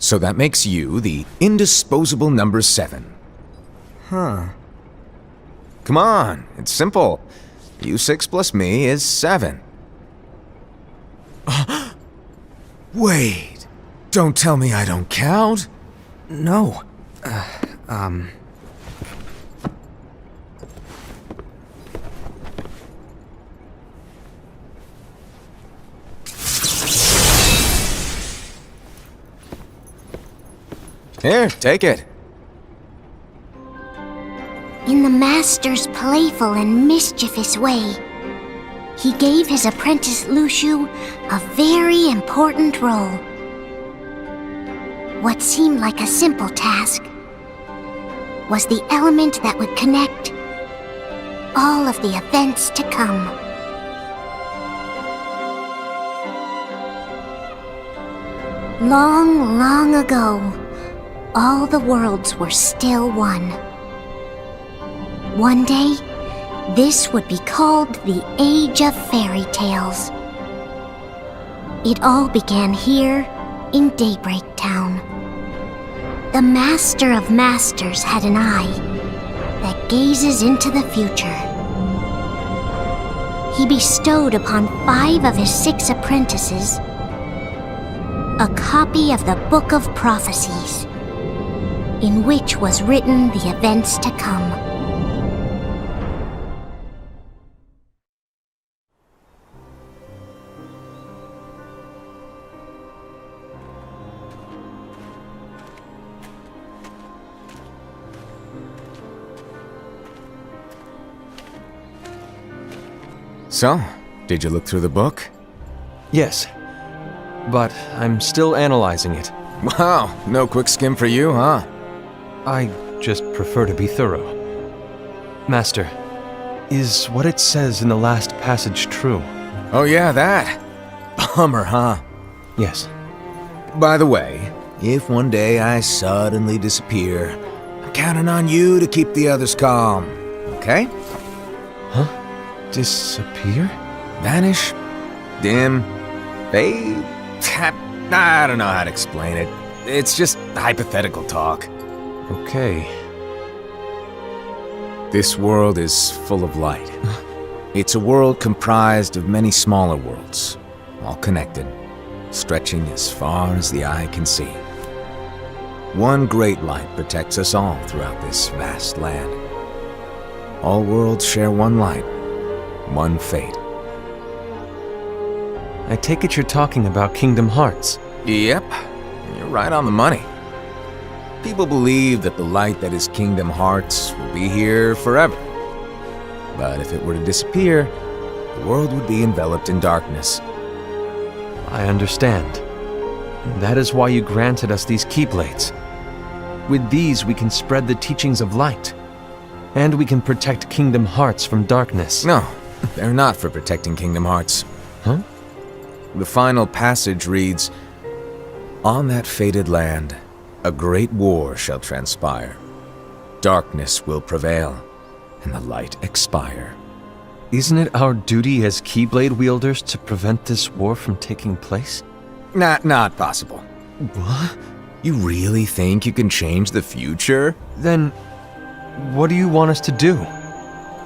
So that makes you the indisposable number 7. Huh. Come on, it's simple. U6 plus me is 7. Wait, don't tell me I don't count. No. Here, take it. In the Master's playful and mischievous way, he gave his apprentice Luxu a very important role. What seemed like a simple task was the element that would connect all of the events to come. Long, long ago, all the worlds were still one. One day, this would be called the Age of Fairy Tales. It all began here in Daybreak Town. The Master of Masters had an eye that gazes into the future. He bestowed upon 5 of his 6 apprentices a copy of the Book of Prophecies, in which was written the events to come. So, did you look through the book? Yes. But I'm still analyzing it. Wow, no quick skim for you, huh? I just prefer to be thorough. Master, is what it says in the last passage true? Oh yeah, that. Bummer, huh? Yes. By the way, if one day I suddenly disappear, I'm counting on you to keep the others calm, okay? Huh? Disappear? Vanish? Dim? Fade? I don't know how to explain it. It's just hypothetical talk. Okay. This world is full of light. It's a world comprised of many smaller worlds, all connected, stretching as far as the eye can see. One great light protects us all throughout this vast land. All worlds share one light, one fate. I take it you're talking about Kingdom Hearts. Yep, you're right on the money. People believe that the light that is Kingdom Hearts will be here forever. But if it were to disappear, the world would be enveloped in darkness. I understand. That is why you granted us these Keyblades. With these, we can spread the teachings of light. And we can protect Kingdom Hearts from darkness. No, they're not for protecting Kingdom Hearts. Huh? The final passage reads, "On that fated land, a great war shall transpire. Darkness will prevail, and the light expire." Isn't it our duty as Keyblade wielders to prevent this war from taking place? Not possible. What? You really think you can change the future? Then, what do you want us to do?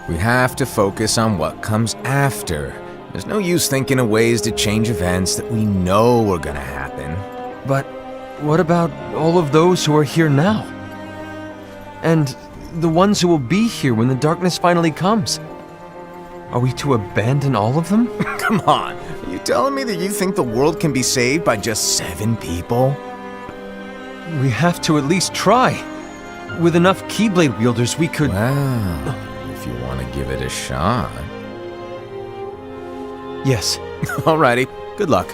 We have to focus on what comes after. There's no use thinking of ways to change events that we know are gonna happen. But what about all of those who are here now? And the ones who will be here when the darkness finally comes? Are we to abandon all of them? Come on, are you telling me that you think the world can be saved by just 7 people? We have to at least try. With enough Keyblade wielders, we could... Well, if you want to give it a shot. Yes. Alrighty, good luck.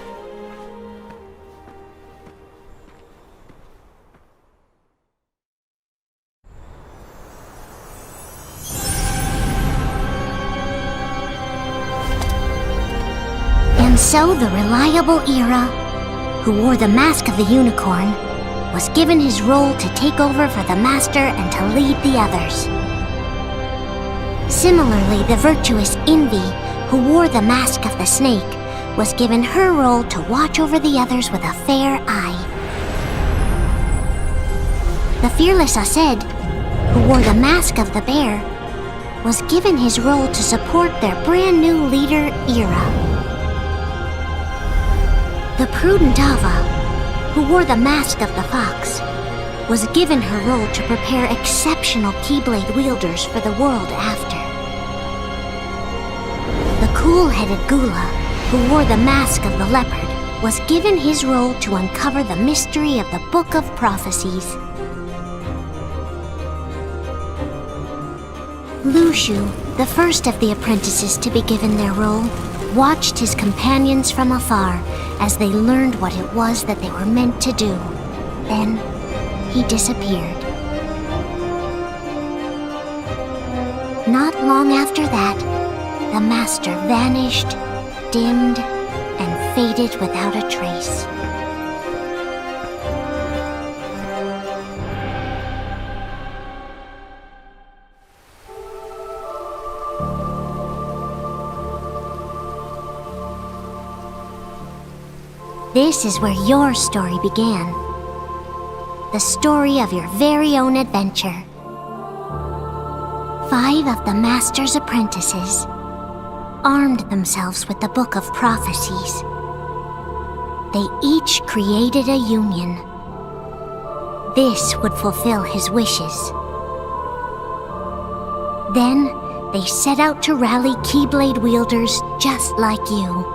And so the reliable Ira, who wore the mask of the unicorn, was given his role to take over for the Master and to lead the others. Similarly, the virtuous Envy, who wore the mask of the snake, was given her role to watch over the others with a fair eye. The fearless Aesed, who wore the mask of the bear, was given his role to support their brand new leader, Ira. The prudent Ava, who wore the mask of the fox, was given her role to prepare exceptional Keyblade wielders for the world after. The cool-headed Gula, who wore the mask of the leopard, was given his role to uncover the mystery of the Book of Prophecies. Lushu, the first of the apprentices to be given their role, watched his companions from afar as they learned what it was that they were meant to do. Then, he disappeared. Not long after that, the master vanished, dimmed, and faded without a trace. This is where your story began. The story of your very own adventure. 5 of the Master's apprentices armed themselves with the Book of Prophecies. They each created a union. This would fulfill his wishes. Then, they set out to rally Keyblade wielders just like you.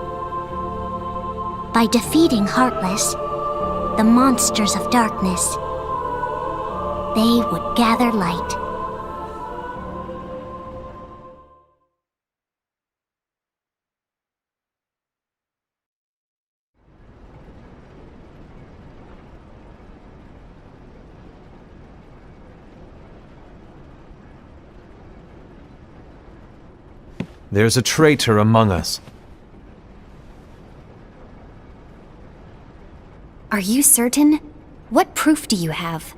By defeating Heartless, the monsters of darkness, they would gather light. There's a traitor among us. Are you certain? What proof do you have?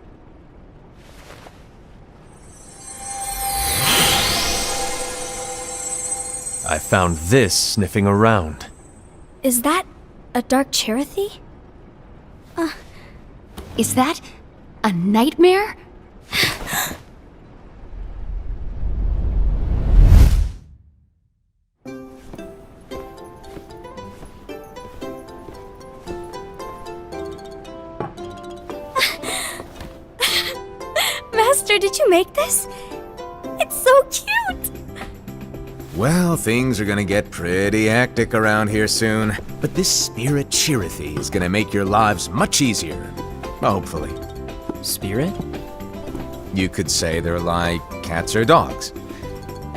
I found this sniffing around. Is that a Dark Cherothy? Is that a nightmare? Master, did you make this? It's so cute! Well, things are gonna get pretty hectic around here soon. But this Spirit Cherothy is gonna make your lives much easier. Hopefully. Spirit? You could say they're like cats or dogs.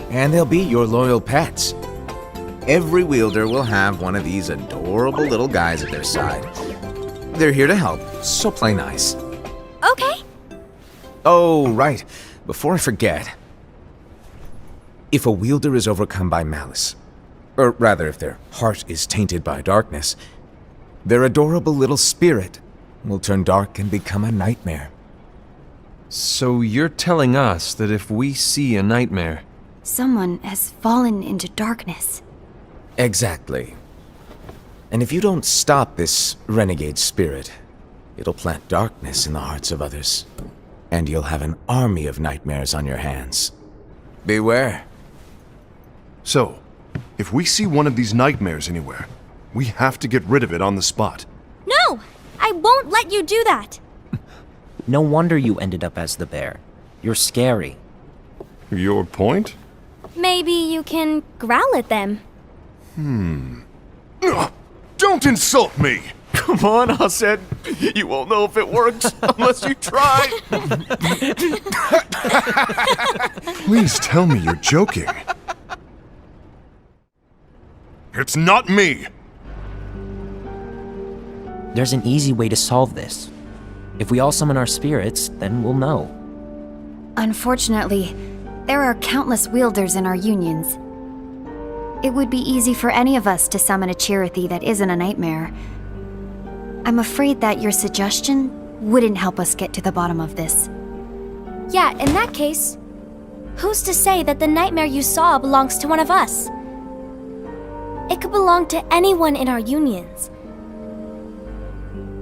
And they'll be your loyal pets. Every wielder will have one of these adorable little guys at their side. They're here to help, so play nice. Okay. Oh, right. Before I forget. If a wielder is overcome by malice, or rather if their heart is tainted by darkness, their adorable little spirit will turn dark and become a nightmare. So you're telling us that if we see a nightmare... Someone has fallen into darkness. Exactly. And if you don't stop this renegade spirit, it'll plant darkness in the hearts of others. And you'll have an army of nightmares on your hands. Beware. So, if we see one of these nightmares anywhere, we have to get rid of it on the spot. No! I won't let you do that! No wonder you ended up as the bear. You're scary. Your point? Maybe you can growl at them. Ugh, don't insult me! Come on, Aesed. You won't know if it works unless you try. Please tell me you're joking. It's not me! There's an easy way to solve this. If we all summon our spirits, then we'll know. Unfortunately, there are countless wielders in our unions. It would be easy for any of us to summon a Cherothy that isn't a nightmare. I'm afraid that your suggestion wouldn't help us get to the bottom of this. Yeah, in that case, who's to say that the nightmare you saw belongs to one of us? It could belong to anyone in our unions.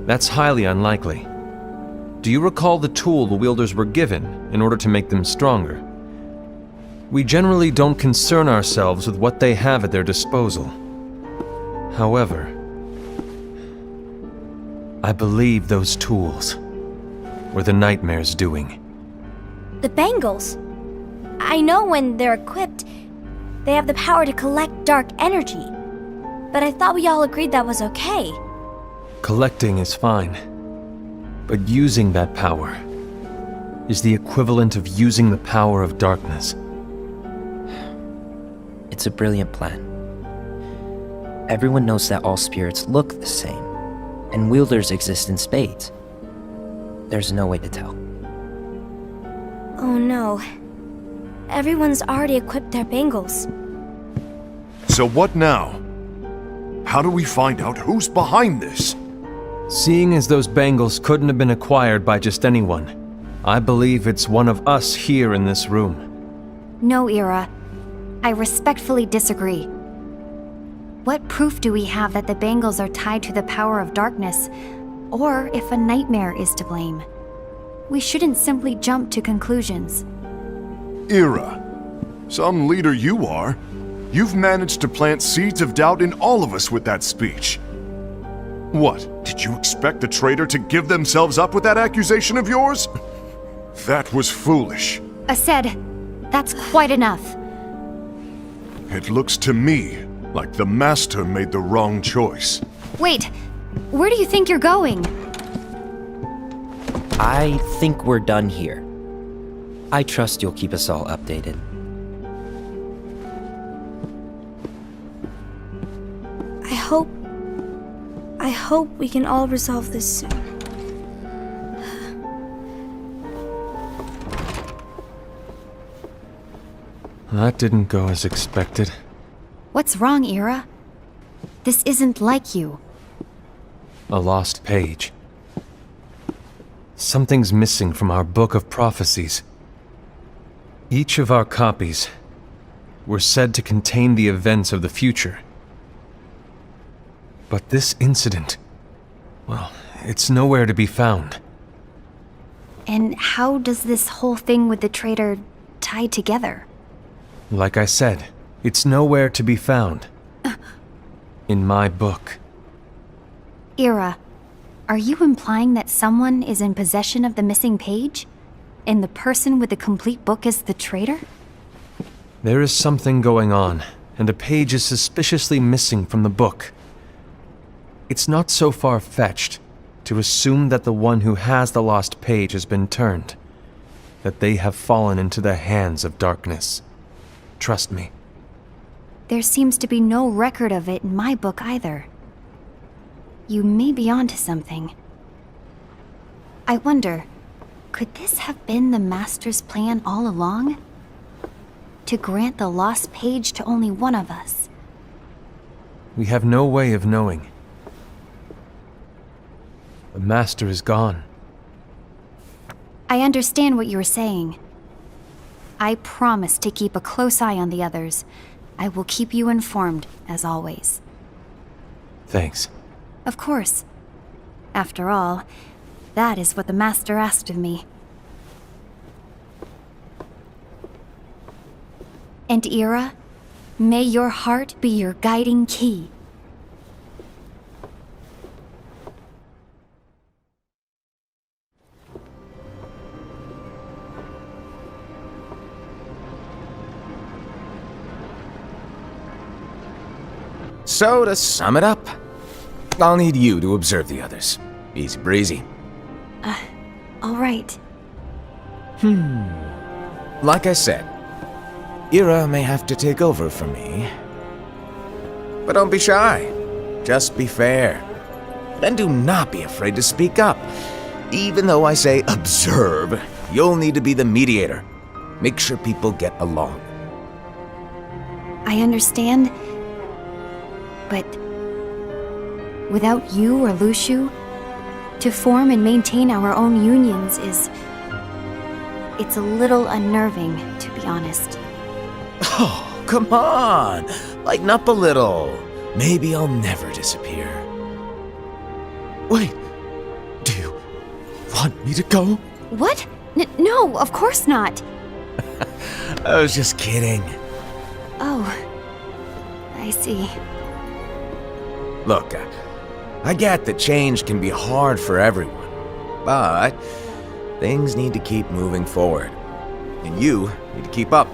That's highly unlikely. Do you recall the tool the wielders were given in order to make them stronger? We generally don't concern ourselves with what they have at their disposal. However, I believe those tools were the Nightmare's doing. The bangles. I know when they're equipped, they have the power to collect dark energy. But I thought we all agreed that was okay. Collecting is fine, but using that power is the equivalent of using the power of darkness. It's a brilliant plan. Everyone knows that all spirits look the same, and wielders exist in spades. There's no way to tell. Oh no. Everyone's already equipped their bangles. So what now? How do we find out who's behind this? Seeing as those bangles couldn't have been acquired by just anyone, I believe it's one of us here in this room. No, Ira. I respectfully disagree. What proof do we have that the bangles are tied to the power of darkness, or if a nightmare is to blame? We shouldn't simply jump to conclusions. Ira, some leader you are. You've managed to plant seeds of doubt in all of us with that speech. What, did you expect the traitor to give themselves up with that accusation of yours? That was foolish. Aced, that's quite enough. It looks to me like the Master made the wrong choice. Wait, where do you think you're going? I think we're done here. I trust you'll keep us all updated. I hope we can all resolve this soon. That didn't go as expected. What's wrong, Ira? This isn't like you. A lost page. Something's missing from our book of prophecies. Each of our copies were said to contain the events of the future. But this incident, well, it's nowhere to be found. And how does this whole thing with the traitor tie together? Like I said, it's nowhere to be found. In my book. Ira, are you implying that someone is in possession of the missing page? And the person with the complete book is the traitor? There is something going on, and a page is suspiciously missing from the book. It's not so far-fetched to assume that the one who has the lost page has been turned, that they have fallen into the hands of darkness. Trust me. There seems to be no record of it in my book either. You may be onto something. I wonder, could this have been the Master's plan all along? To grant the lost page to only one of us? We have no way of knowing. The Master is gone. I understand what you're saying. I promise to keep a close eye on the others. I will keep you informed, as always. Thanks. Of course. After all, that is what the Master asked of me. And Ira, may your heart be your guiding key. So, to sum it up, I'll need you to observe the others. Easy breezy. All right. Like I said, Ira may have to take over for me. But don't be shy. Just be fair. And do not be afraid to speak up. Even though I say observe, you'll need to be the mediator. Make sure people get along. I understand. But without you or Luxu, to form and maintain our own unions it's a little unnerving, to be honest. Oh, come on! Lighten up a little. Maybe I'll never disappear. Wait, do you want me to go? What? No, of course not. I was just kidding. Oh, I see. Look, I get that change can be hard for everyone, but things need to keep moving forward. And you need to keep up.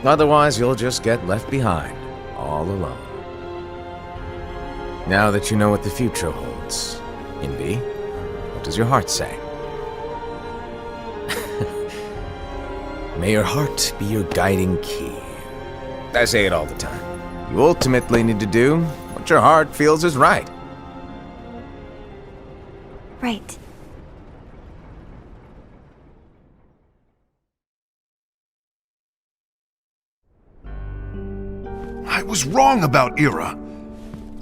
Otherwise, you'll just get left behind, all alone. Now that you know what the future holds, Envy, what does your heart say? May your heart be your guiding key. I say it all the time. You ultimately need to do what your heart feels is right. Right. I was wrong about Ira.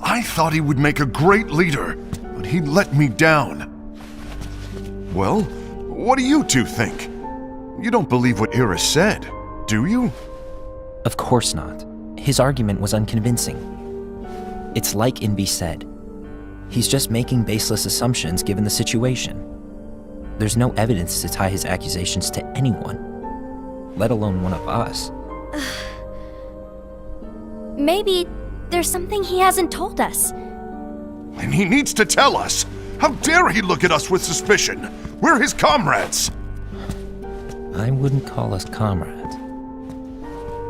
I thought he would make a great leader, but he let me down. Well, what do you two think? You don't believe what Ira said, do you? Of course not. His argument was unconvincing. It's like Envy said. He's just making baseless assumptions given the situation. There's no evidence to tie his accusations to anyone, let alone one of us. Maybe there's something he hasn't told us. And he needs to tell us. How dare he look at us with suspicion? We're his comrades. I wouldn't call us comrades.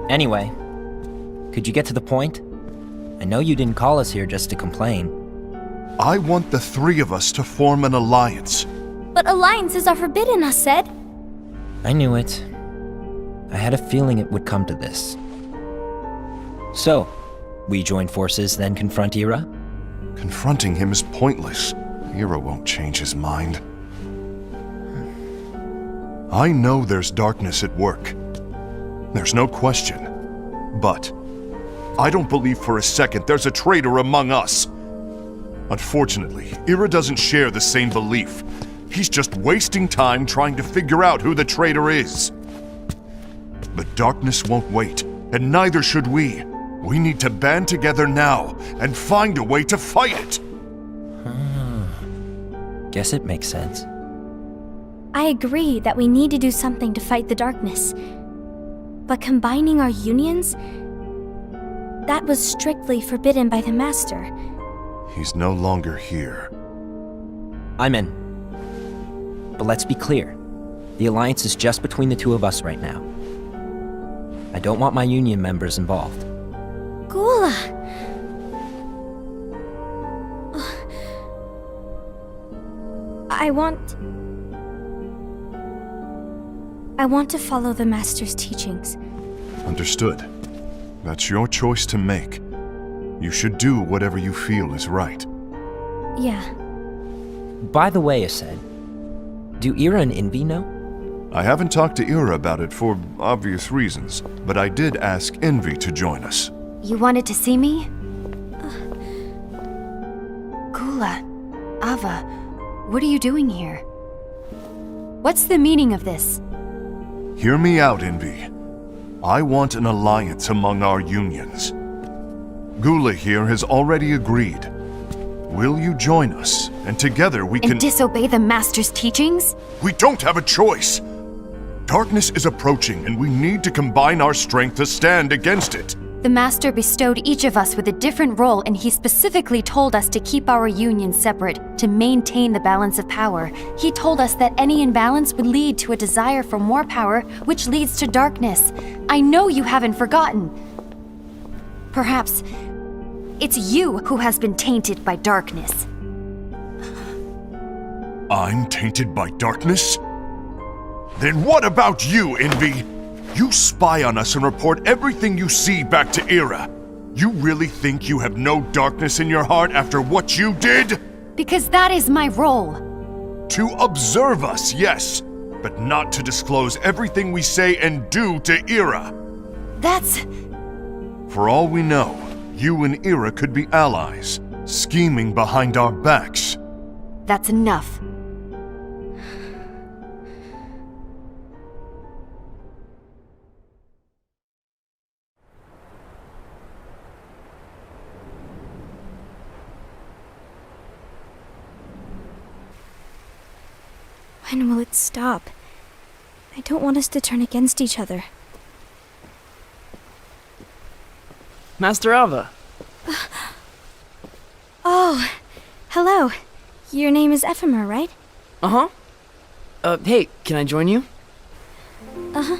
Anyway, could you get to the point? I know you didn't call us here just to complain. I want the three of us to form an alliance. But alliances are forbidden, us said. I knew it. I had a feeling it would come to this. So, we join forces, then confront Ira? Confronting him is pointless. Ira won't change his mind. I know there's darkness at work. There's no question. But I don't believe for a second there's a traitor among us. Unfortunately, Ira doesn't share the same belief. He's just wasting time trying to figure out who the traitor is. The darkness won't wait, and neither should we. We need to band together now and find a way to fight it. Guess it makes sense. I agree that we need to do something to fight the darkness. But combining our unions? That was strictly forbidden by the Master. He's no longer here. I'm in. But let's be clear. The alliance is just between the two of us right now. I don't want my union members involved. Gula! I want to follow the Master's teachings. Understood. That's your choice to make. You should do whatever you feel is right. Yeah. By the way, Aced, do Ira and Envy know? I haven't talked to Ira about it for obvious reasons, but I did ask Envy to join us. You wanted to see me? Gula, Ava, what are you doing here? What's the meaning of this? Hear me out, Envy. I want an alliance among our unions. Gula here has already agreed. Will you join us? And together we can— And disobey the Master's teachings? We don't have a choice! Darkness is approaching, and we need to combine our strength to stand against it. The Master bestowed each of us with a different role, and he specifically told us to keep our union separate, to maintain the balance of power. He told us that any imbalance would lead to a desire for more power, which leads to darkness. I know you haven't forgotten. Perhaps it's you who has been tainted by darkness. I'm tainted by darkness? Then what about you, Envy? You spy on us and report everything you see back to Ira. You really think you have no darkness in your heart after what you did? Because that is my role. To observe us, yes, but not to disclose everything we say and do to Ira. That's... For all we know, you and Ira could be allies, scheming behind our backs. that's enough. When will it stop? I don't want us to turn against each other. Master Alva. Oh, hello. Your name is Ephemer, right? Uh-huh. Hey, can I join you? Uh-huh.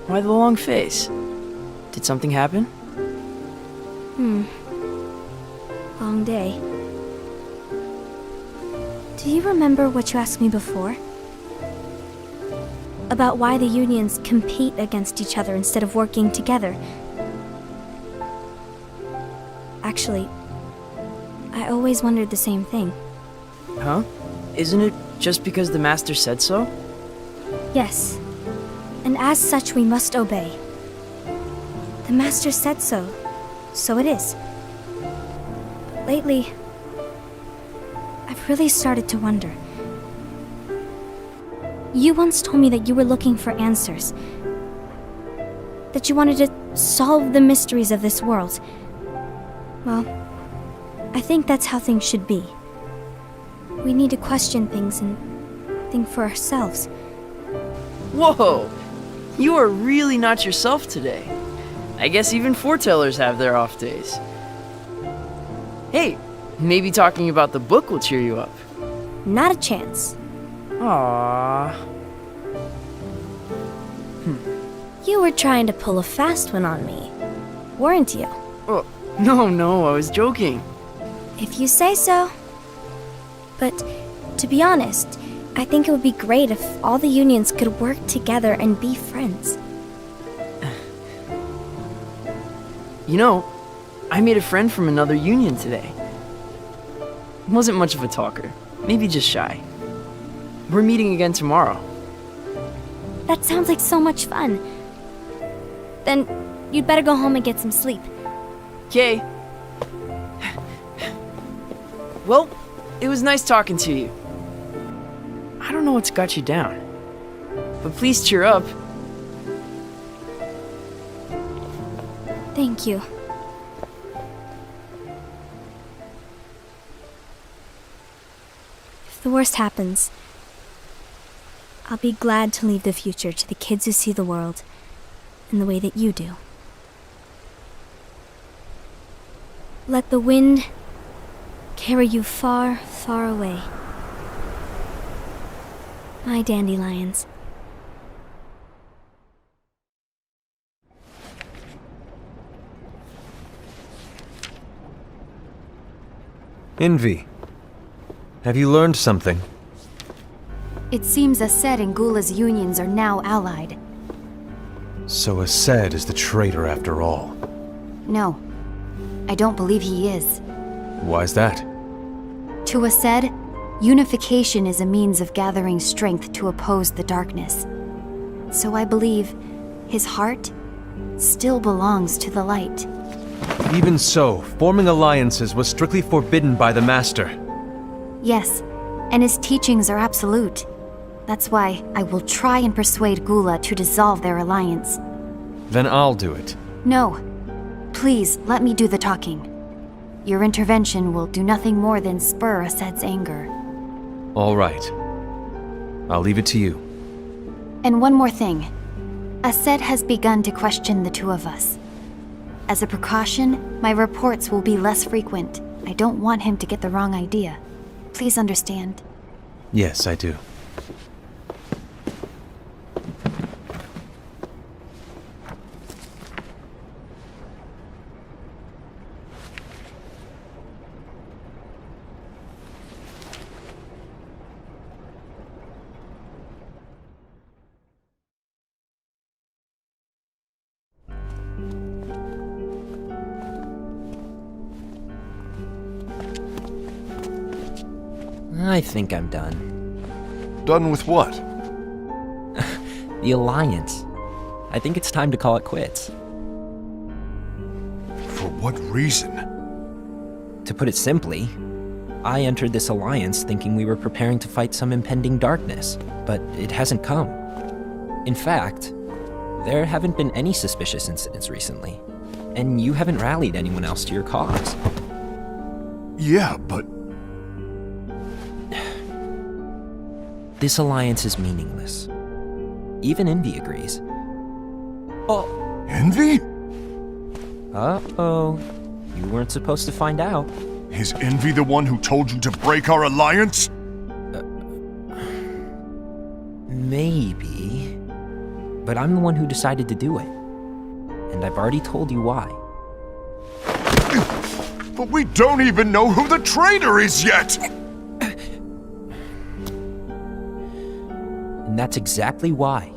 Why the long face? Did something happen? Long day. Do you remember what you asked me before? About why the unions compete against each other instead of working together. Actually, I always wondered the same thing. Huh? Isn't it just because the Master said so? Yes. And as such, we must obey. The Master said so, so it is. But lately, I've really started to wonder. You once told me that you were looking for answers. That you wanted to solve the mysteries of this world. Well, I think that's how things should be. We need to question things and think for ourselves. Whoa! You are really not yourself today. I guess even foretellers have their off days. Hey, maybe talking about the book will cheer you up. Not a chance. Aww. You were trying to pull a fast one on me, weren't you? Oh, no, I was joking. If you say so. But, to be honest, I think it would be great if all the unions could work together and be friends. You know, I made a friend from another union today. Wasn't much of a talker, maybe just shy. We're meeting again tomorrow. That sounds like so much fun. Then, you'd better go home and get some sleep. Okay. Well, it was nice talking to you. I don't know what's got you down, but please cheer up. Thank you. If the worst happens, I'll be glad to leave the future to the kids who see the world in the way that you do. Let the wind carry you far, far away. My dandelions. Envy. Have you learned something? It seems Aced and Gula's unions are now allied. So Aced is the traitor after all. No, I don't believe he is. Why's that? To Aced, unification is a means of gathering strength to oppose the darkness. So I believe his heart still belongs to the light. Even so, forming alliances was strictly forbidden by the Master. Yes, and his teachings are absolute. That's why I will try and persuade Gula to dissolve their alliance. Then I'll do it. No. Please, let me do the talking. Your intervention will do nothing more than spur Aced's anger. All right. I'll leave it to you. And one more thing. Aced has begun to question the two of us. As a precaution, my reports will be less frequent. I don't want him to get the wrong idea. Please understand. Yes, I do. I think I'm done. Done with what? The Alliance. I think it's time to call it quits. For what reason? To put it simply, I entered this alliance thinking we were preparing to fight some impending darkness, but it hasn't come. In fact, there haven't been any suspicious incidents recently, and you haven't rallied anyone else to your cause. Yeah, but This alliance is meaningless. Even Envy agrees. Oh, Envy? uh-oh. You weren't supposed to find out. Is Envy the one who told you to break our alliance? Maybe. But I'm the one who decided to do it. And I've already told you why. But we don't even know who the traitor is yet! And that's exactly why.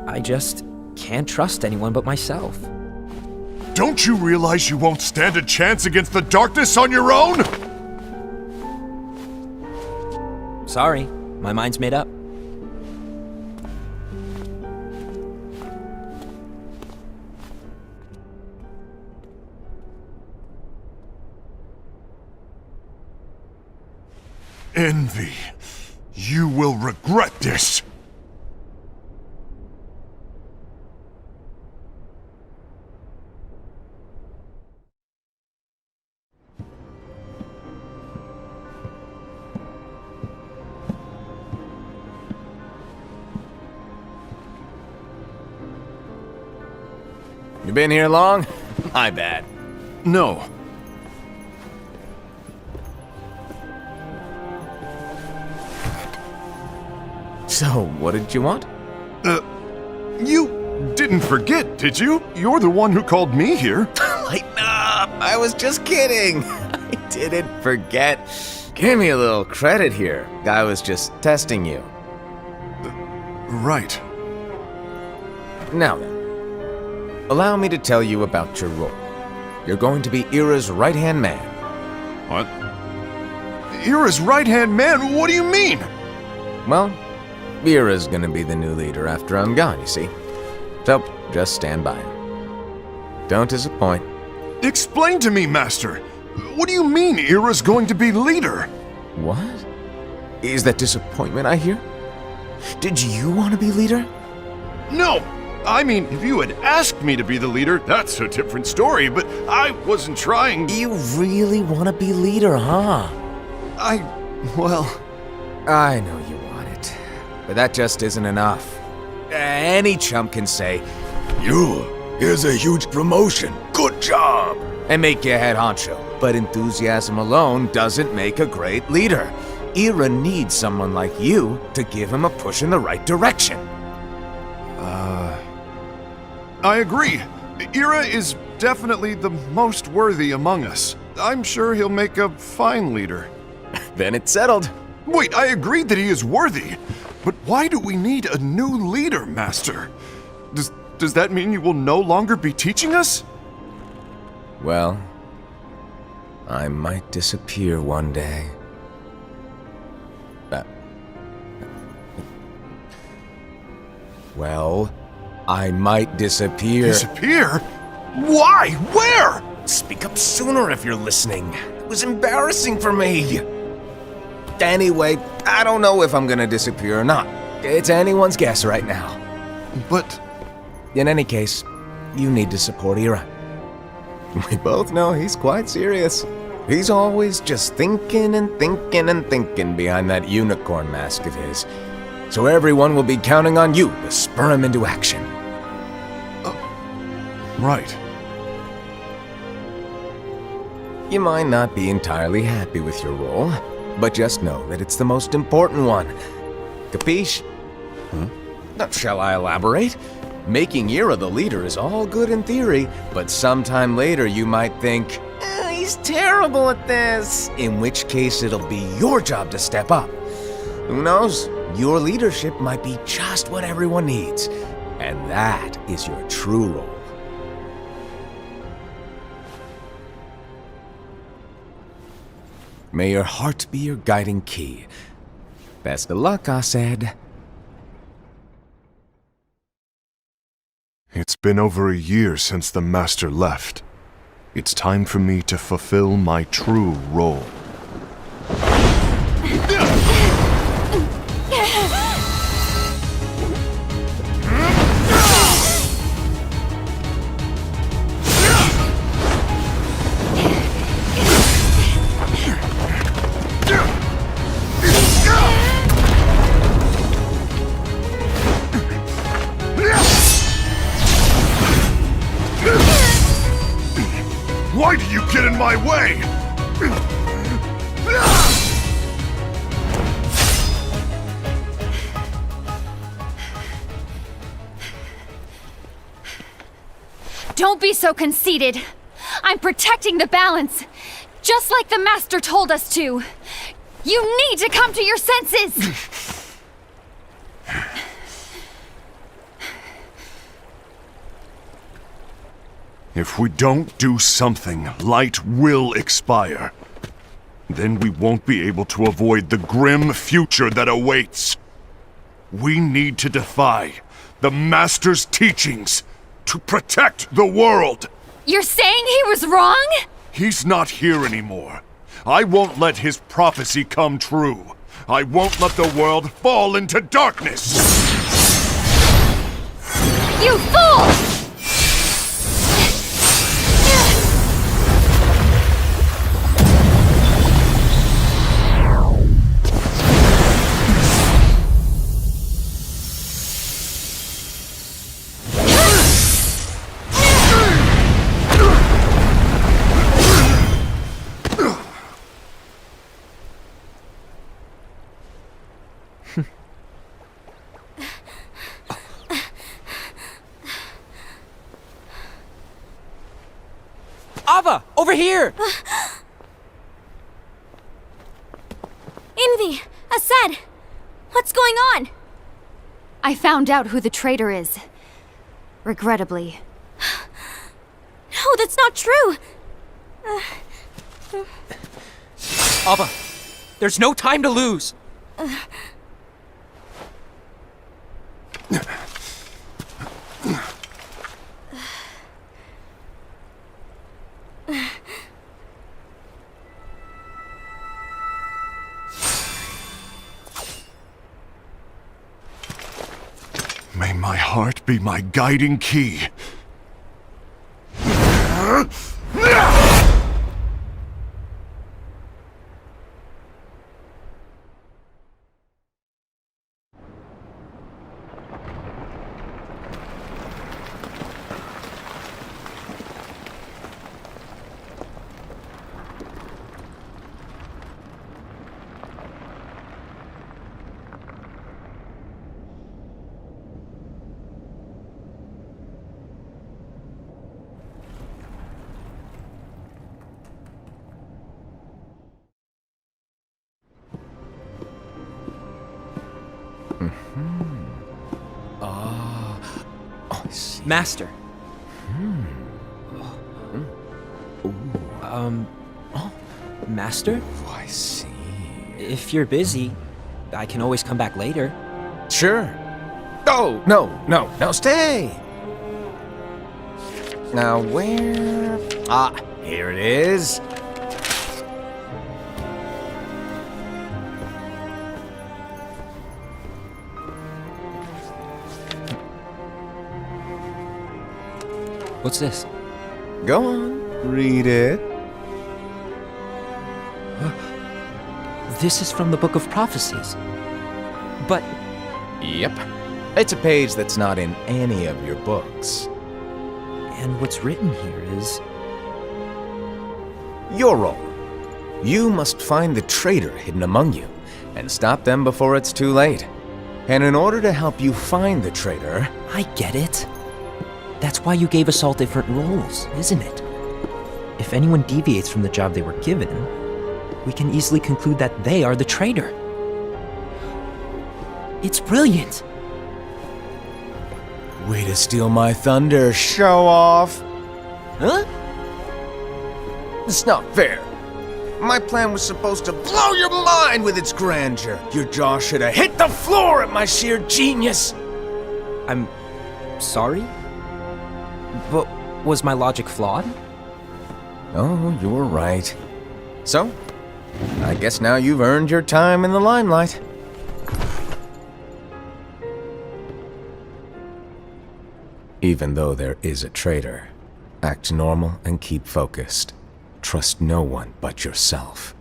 I just can't trust anyone but myself. Don't you realize you won't stand a chance against the darkness on your own? Sorry, my mind's made up. Envy, you will regret this. You been here long? My bad. No. So, what did you want? You didn't forget, did you? You're the one who called me here. Lighten up! I was just kidding. I didn't forget. Give me a little credit here. I was just testing you. Right. Now then, allow me to tell you about your role. You're going to be Ira's right-hand man. What? Ira's right-hand man? What do you mean? Well, Ira's gonna be the new leader after I'm gone, you see. So, just stand by him. Don't disappoint. Explain to me, Master. What do you mean Ira's going to be leader? What? Is that disappointment I hear? Did you want to be leader? No! I mean, if you had asked me to be the leader, that's a different story, but I wasn't trying. You really want to be leader, huh? Well... I know you want it, but that just isn't enough. Any chump can say, here's a huge promotion, good job, and make you head honcho. But enthusiasm alone doesn't make a great leader. Ira needs someone like you to give him a push in the right direction. I agree. Ira is definitely the most worthy among us. I'm sure he'll make a fine leader. Then it's settled. Wait, I agreed that he is worthy. But why do we need a new leader, Master? Does that mean you will no longer be teaching us? Well, I might disappear one day. Well, I might disappear. Disappear? Why? Where? Speak up sooner if you're listening. It was embarrassing for me. Anyway, I don't know if I'm gonna disappear or not. It's anyone's guess right now. But... In any case, you need to support Ira. We both know he's quite serious. He's always just thinking and thinking and thinking behind that unicorn mask of his. So everyone will be counting on you to spur him into action. Right. You might not be entirely happy with your role, but just know that it's the most important one. Capiche? Shall I elaborate? Making Ira the leader is all good in theory, but sometime later you might think, he's terrible at this. In which case it'll be your job to step up. Who knows? Your leadership might be just what everyone needs. And that is your true role. May your heart be your guiding key. Best of luck, Asaad. It's been over a year since the Master left. It's time for me to fulfill my true role. Why do you get in my way? Don't be so conceited. I'm protecting the balance, just like the Master told us to. You need to come to your senses! If we don't do something, light will expire. Then we won't be able to avoid the grim future that awaits. We need to defy the Master's teachings to protect the world. You're saying he was wrong? He's not here anymore. I won't let his prophecy come true. I won't let the world fall into darkness. You fool! Ava, over here! Envy! Assad! What's going on? I found out who the traitor is. Regrettably. No, that's not true! Ava, there's no time to lose! May my heart be my guiding key. Master. Master? Oh, I see. If you're busy, I can always come back later. Sure. Oh, no, stay! Now, where... Ah, here it is. What's this? Go on, read it. This is from the Book of Prophecies. But Yep. It's a page that's not in any of your books. and what's written here is Your role. You must find the traitor hidden among you, and stop them before it's too late. And in order to help you find the traitor... I get it. That's why you gave us all different roles, isn't it? If anyone deviates from the job they were given, we can easily conclude that they are the traitor. It's brilliant. Way to steal my thunder, show off! Huh? It's not fair. My plan was supposed to blow your mind with its grandeur. Your jaw should have hit the floor at my sheer genius. I'm sorry? But was my logic flawed? Oh, you're right. So, I guess now you've earned your time in the limelight. Even though there is a traitor, act normal and keep focused. Trust no one but yourself.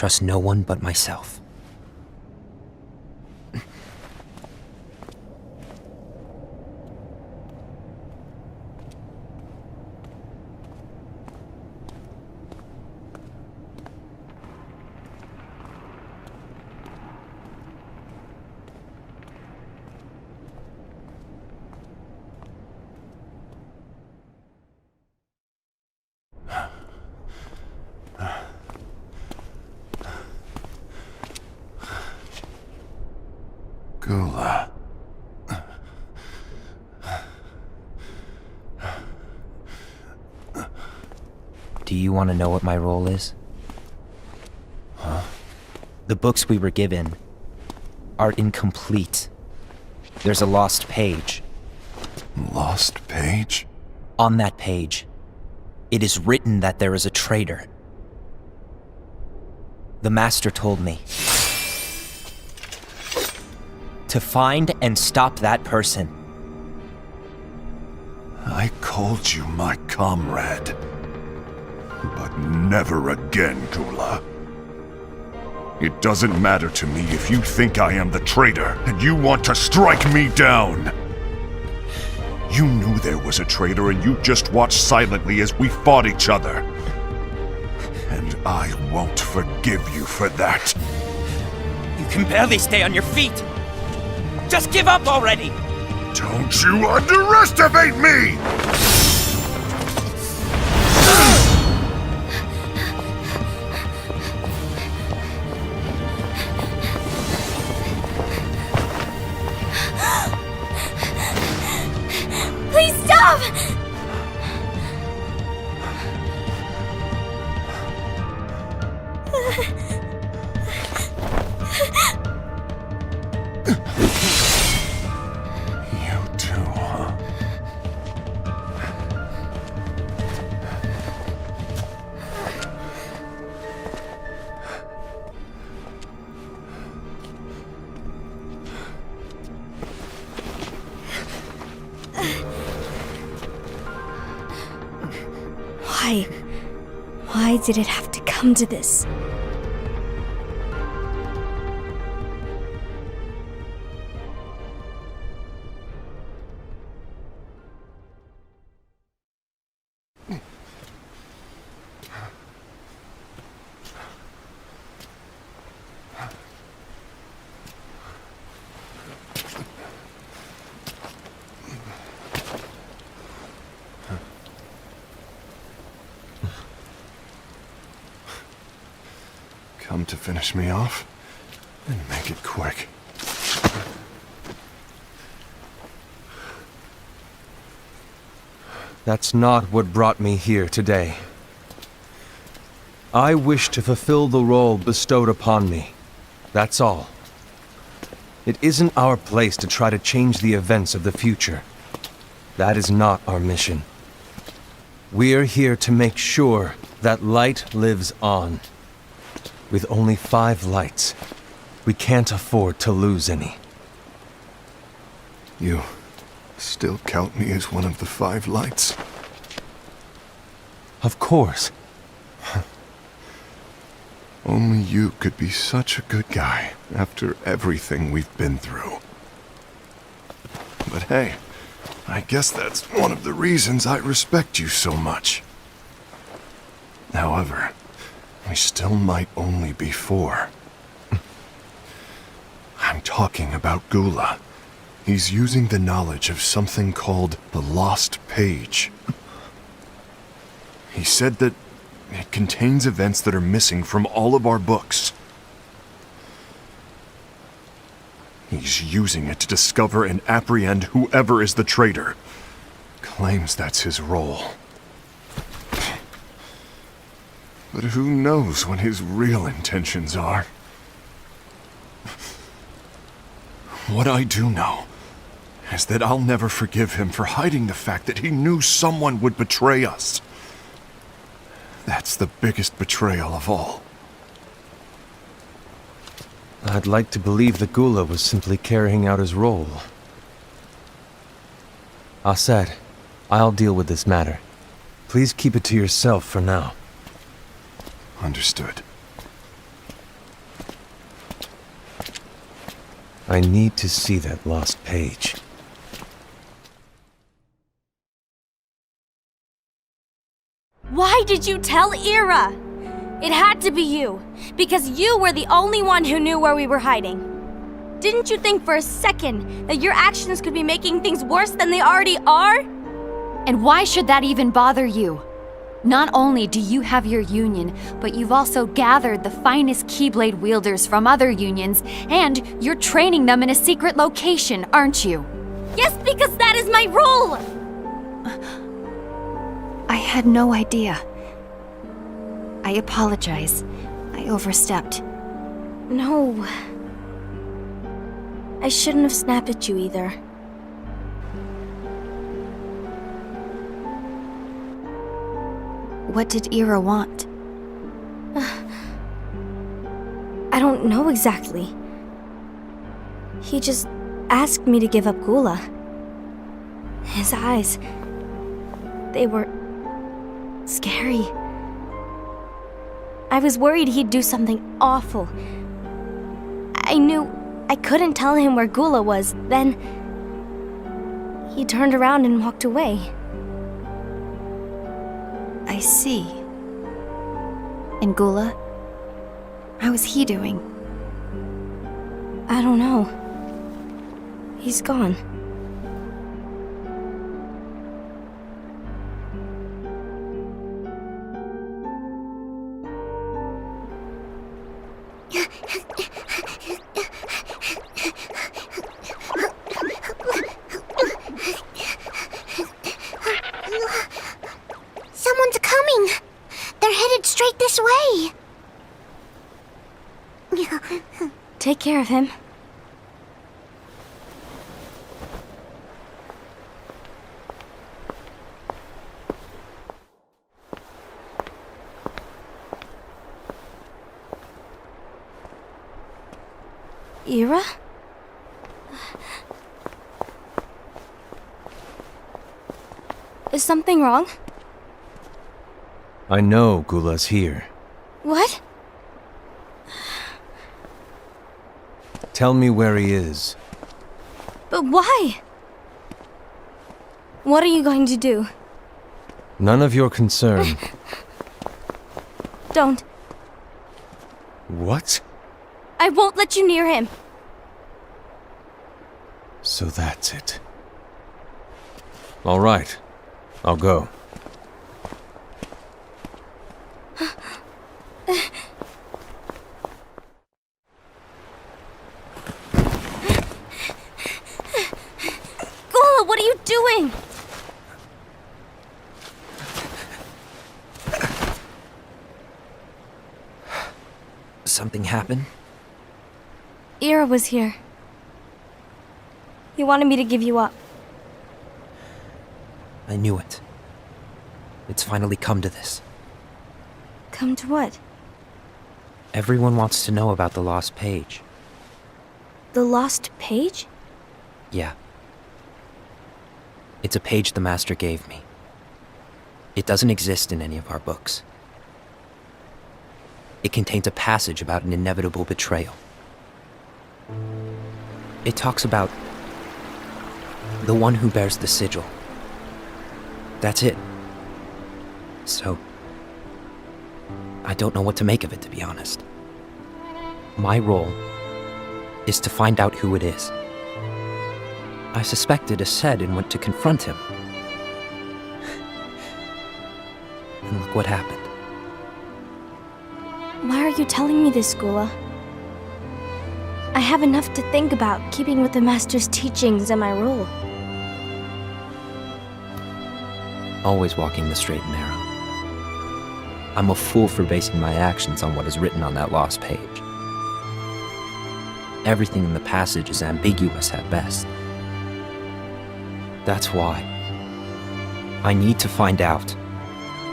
trust no one but myself. Gula. Do you want to know what my role is? Huh? The books we were given are incomplete. There's a lost page. Lost page? On that page, it is written that there is a traitor. The Master told me to find and stop that person. I called you my comrade. But never again, Gula. It doesn't matter to me if you think I am the traitor and you want to strike me down. You knew there was a traitor and you just watched silently as we fought each other. And I won't forgive you for that. You can barely stay on your feet. Just give up already! Don't you underestimate me! Please stop! You too, huh? Why did it have to come to this? Come to finish me off? Then make it quick. That's not what brought me here today. I wish to fulfill the role bestowed upon me. That's all. It isn't our place to try to change the events of the future. That is not our mission. We're here to make sure that light lives on. With only 5 lights, we can't afford to lose any. You still count me as one of the 5 lights? Of course. Only you could be such a good guy after everything we've been through. But hey, I guess that's one of the reasons I respect you so much. However, we still might only be 4. I'm talking about Gula. He's using the knowledge of something called the Lost Page. He said that it contains events that are missing from all of our books. He's using it to discover and apprehend whoever is the traitor. Claims that's his role. But who knows what his real intentions are? What I do know is that I'll never forgive him for hiding the fact that he knew someone would betray us. That's the biggest betrayal of all. I'd like to believe that Gula was simply carrying out his role. Aset, I'll deal with this matter. Please keep it to yourself for now. Understood. I need to see that lost page. Why did you tell Ira? It had to be you, because you were the only one who knew where we were hiding. Didn't you think for a second that your actions could be making things worse than they already are? And why should that even bother you? Not only do you have your union, but you've also gathered the finest Keyblade wielders from other unions, and you're training them in a secret location, aren't you? Yes, because that is my role! I had no idea. I apologize. I overstepped. No. I shouldn't have snapped at you either. What did Ira want? I don't know exactly. He just asked me to give up Gula. His eyes, they were scary. I was worried he'd do something awful. I knew I couldn't tell him where Gula was. Then he turned around and walked away. I see. And Gula? How is he doing? I don't know. He's gone. Someone's coming! They're headed straight this way! Take care of him. Ira? Is something wrong? I know Gula's here. What? Tell me where he is. But why? What are you going to do? None of your concern. Don't. What? I won't let you near him. So that's it. All right. I'll go. Gula, what are you doing? Something happened? Ira was here. He wanted me to give you up. I knew it. It's finally come to this. Come to what? Everyone wants to know about the lost page. The lost page? Yeah. It's a page the Master gave me. It doesn't exist in any of our books. It contains a passage about an inevitable betrayal. It talks about the one who bears the sigil. That's it. So, I don't know what to make of it, to be honest. My role is to find out who it is. I suspected Aced and went to confront him. And look what happened. Why are you telling me this, Gula? I have enough to think about, keeping with the Master's teachings and my role. Always walking the straight and narrow. I'm a fool for basing my actions on what is written on that lost page. Everything in the passage is ambiguous at best. That's why I need to find out.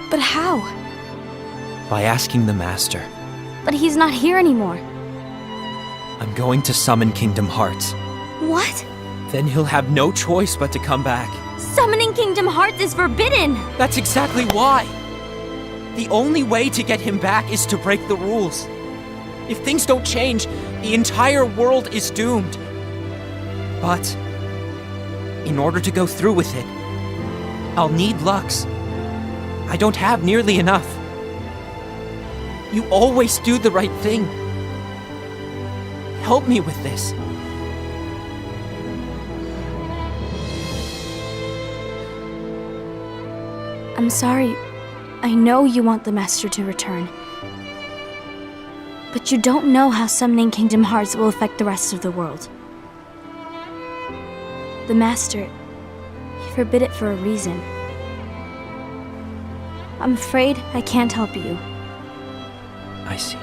But how? By asking the Master. But he's not here anymore. I'm going to summon Kingdom Hearts. What? Then he'll have no choice but to come back. Summoning Kingdom Hearts is forbidden! That's exactly why. The only way to get him back is to break the rules. If things don't change, the entire world is doomed. But in order to go through with it, I'll need Lux. I don't have nearly enough. You always do the right thing. Help me with this. I'm sorry. I know you want the Master to return. But you don't know how summoning Kingdom Hearts will affect the rest of the world. The Master, he forbid it for a reason. I'm afraid I can't help you. I see.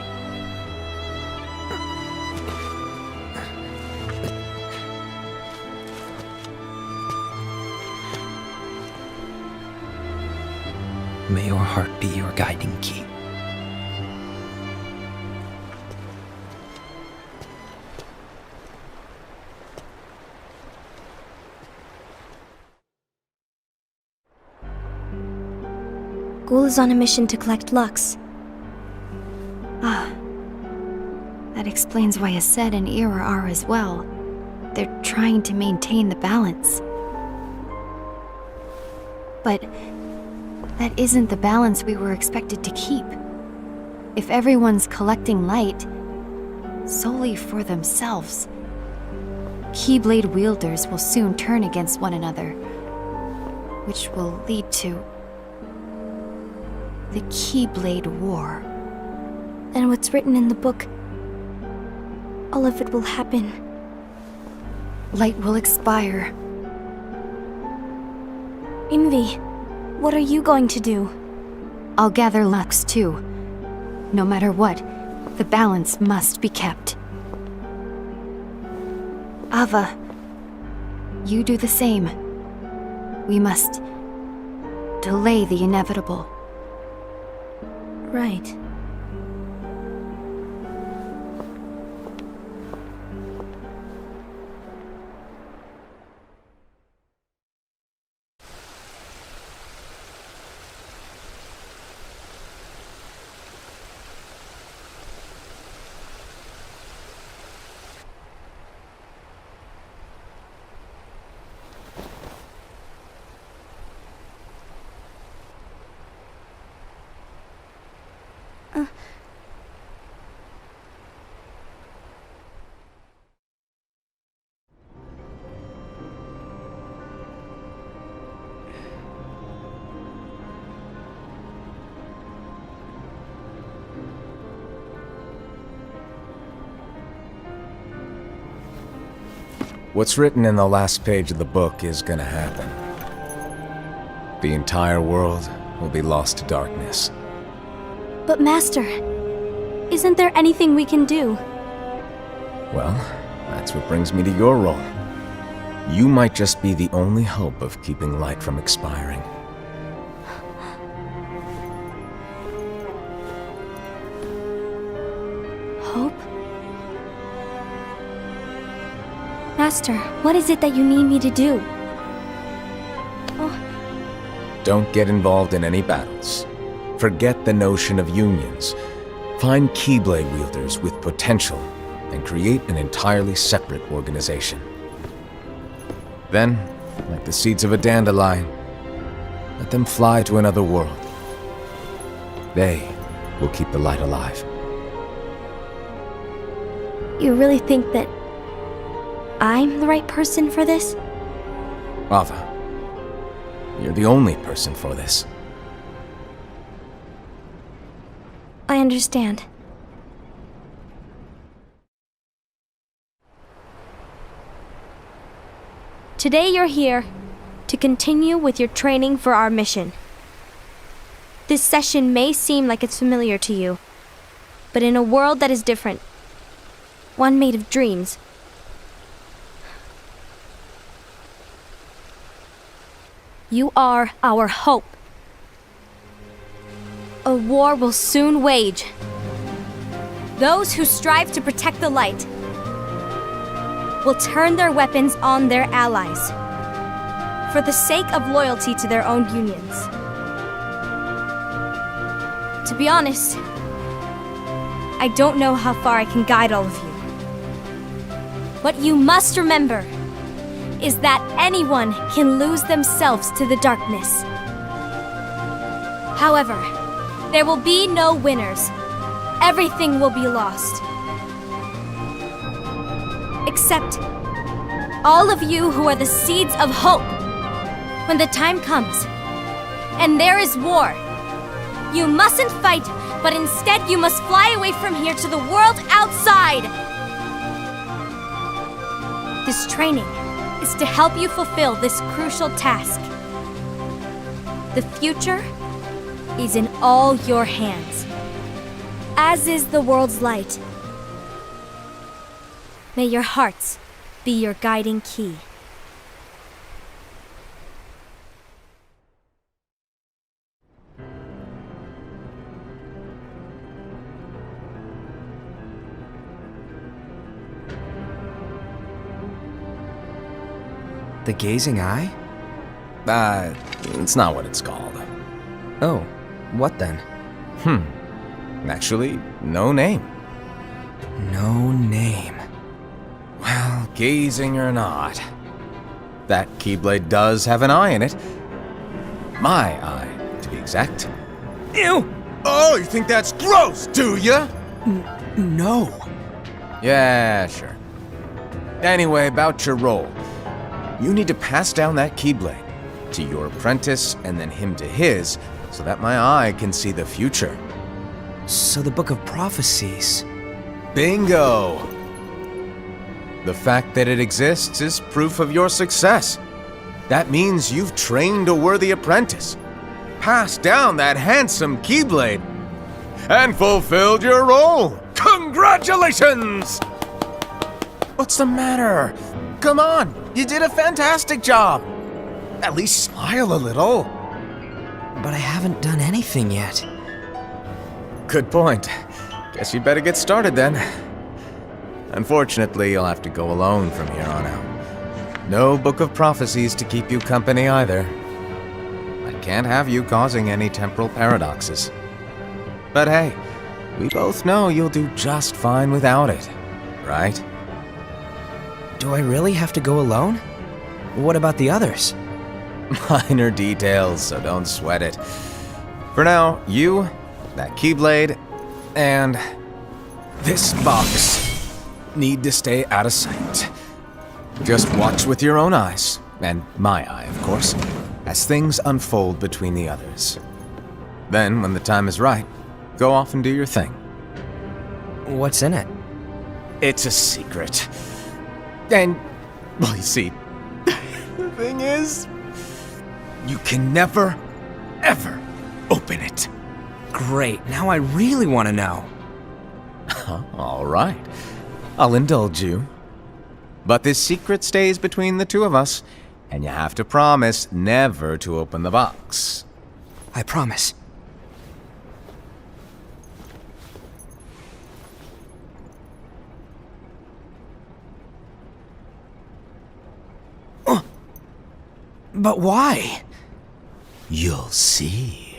May your heart be your guiding key. Ghoul is on a mission to collect Lux. Ah. That explains why Aced and Ira are as well. They're trying to maintain the balance. But that isn't the balance we were expected to keep. If everyone's collecting light solely for themselves, Keyblade wielders will soon turn against one another, which will lead to the Keyblade War. And what's written in the book, all of it will happen. Light will expire. Envy, what are you going to do? I'll gather Lux too. No matter what, the balance must be kept. Ava, you do the same. We must delay the inevitable. Right. What's written in the last page of the book is gonna happen. The entire world will be lost to darkness. But Master, isn't there anything we can do? Well, that's what brings me to your role. You might just be the only hope of keeping light from expiring. Hope? Master, what is it that you need me to do? Don't get involved in any battles. Forget the notion of unions. Find Keyblade wielders with potential and create an entirely separate organization. Then, like the seeds of a dandelion, let them fly to another world. They will keep the light alive. You really think that I'm the right person for this? Ava, you're the only person for this. I understand. Today you're here to continue with your training for our mission. This session may seem like it's familiar to you, but in a world that is different, one made of dreams, you are our hope. A war will soon wage. Those who strive to protect the light will turn their weapons on their allies for the sake of loyalty to their own unions. To be honest, I don't know how far I can guide all of you. What you must remember is that anyone can lose themselves to the darkness. However, there will be no winners. Everything will be lost. Except all of you who are the seeds of hope. When the time comes, and there is war, you mustn't fight, but instead you must fly away from here to the world outside. This training is to help you fulfill this crucial task. The future is in all your hands, as is the world's light. May your hearts be your guiding key. The Gazing Eye? It's not what it's called. Oh, what then? Actually, no name. No name. Well, gazing or not, that Keyblade does have an eye in it. My eye, to be exact. Ew! Oh, you think that's gross, do ya? No. Yeah, sure. Anyway, about your role. You need to pass down that Keyblade to your apprentice and then him to his, so that my eye can see the future. So the Book of Prophecies. Bingo! The fact that it exists is proof of your success. That means you've trained a worthy apprentice, passed down that handsome Keyblade, and fulfilled your role. Congratulations! What's the matter? Come on, you did a fantastic job. At least smile a little. But I haven't done anything yet. Good point. Guess you'd better get started then. Unfortunately, you'll have to go alone from here on out. No Book of Prophecies to keep you company either. I can't have you causing any temporal paradoxes. But hey, we both know you'll do just fine without it, right? Do I really have to go alone? What about the others? Minor details, so don't sweat it. For now, you, that Keyblade, and this box need to stay out of sight. Just watch with your own eyes, and my eye, of course, as things unfold between the others. Then, when the time is right, go off and do your thing. What's in it? It's a secret. And, well, you see, the thing is, you can never, ever open it. Great, now I really want to know. All right, I'll indulge you. But this secret stays between the two of us, and you have to promise never to open the box. I promise. But why? You'll see.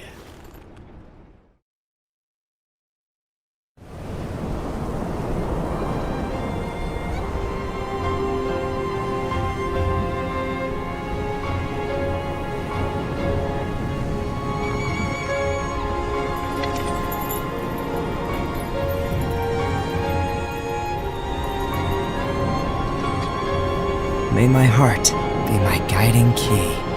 May my heart be my guiding key.